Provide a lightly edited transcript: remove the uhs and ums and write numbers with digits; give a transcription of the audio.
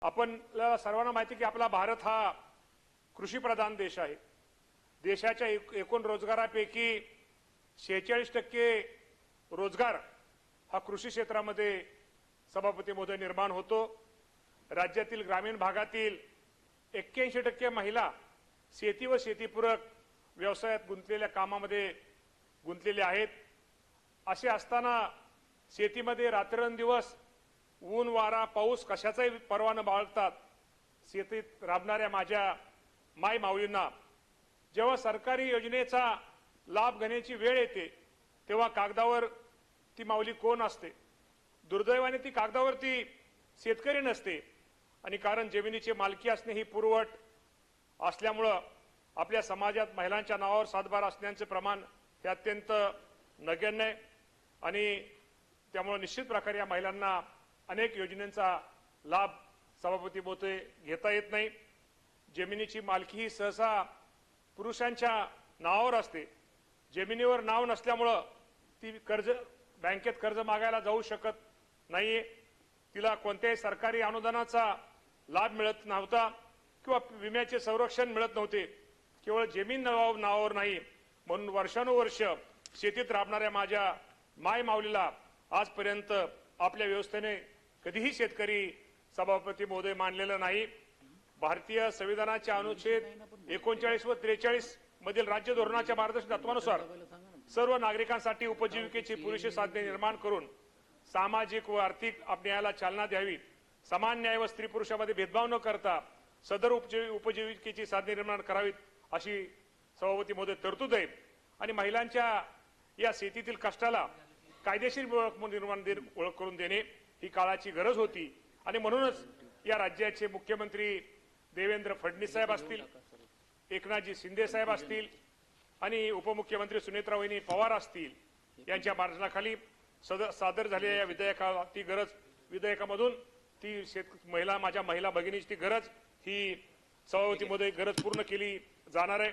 आपल्याला सर्वांना माहिती की आपला भारत हा कृषीप्रधान देश आहे। देशाच्या एकूण रोजगारापैकी 46% रोजगार हा कृषी क्षेत्रामध्ये सभापती महोदय निर्माण होतो। राज्यातील ग्रामीण भागातील 81% महिला शेती व शेतीपूरक व्यवसायात गुंतलेल्या कामामध्ये गुंतलेले आहेत। असे असताना शेतीमध्ये रात्रंदिवस ऊन वारा पाऊस कशाचाही पर्वा न बाळगतात शेतीत राबणाऱ्या माझ्या माय माऊलींना जेव्हा सरकारी योजनेचा लाभ घेण्याची वेळ येते तेव्हा कागदावर ती माऊली कोण असते। दुर्दैवाने ती कागदावरती शेतकरी नसते आणि कारण जमिनीची मालकी असणे ही पुरवठ असल्यामुळे आपल्या समाजात महिलांच्या नावावर सातबारा असण्याचे प्रमाण हे अत्यंत नगण्य आहे आणि त्यामुळे निश्चित प्रकारे या महिलांना अनेक योजनांचा लाभ सभापती महोदय घेता येत नाही। जमिनीची मालकी ही सहसा पुरुषांच्या नावावर असते। जमिनीवर नाव नसल्यामुळे ती बँकेत कर्ज मागायला जाऊ शकत नाहीये। तिला कोणत्याही सरकारी अनुदानाचा लाभ मिळत नव्हता किंवा विम्याचे संरक्षण मिळत नव्हते। केवळ जमीन नावावर नाही म्हणून वर्षानुवर्ष शेतीत राबणाऱ्या माझ्या माय माऊलीला आजपर्यंत आपल्या व्यवस्थेने कधीही शेतकरी सभापती महोदय मानलेला नाही। भारतीय संविधानाच्या अनुच्छेद 39 व 43 मधील राज्य धोरणाच्या मार्गदर्शक तत्वानुसार सर्व नागरिकांसाठी उपजीविकेची पुरेशी साधने निर्माण करून सामाजिक व आर्थिक न्यायाला चालना द्यावी। समान न्याय व स्त्री पुरुषामध्ये भेदभाव न करता सदर उपजीविकेची साधने निर्माण करावीत अशी सभापती महोदय तरतूद आहे आणि महिलांच्या या शेतीतील कष्टाला कायदेशीर ओळख करून देणे ही काळाची गरज होती आणि म्हणूनच या राज्याचे मुख्यमंत्री देवेंद्र फडणवीस साहेब असतील, एकनाथजी शिंदे साहेब असतील आणि उपमुख्यमंत्री सुनेत्रा वहिनी पवार असतील यांच्या मार्गदर्शनाखाली सादर झालेल्या या विधेयकामधून ती माझ्या महिला भगिनीची ती गरज ही सभापती महोदय गरज पूर्ण केली जाणार आहे।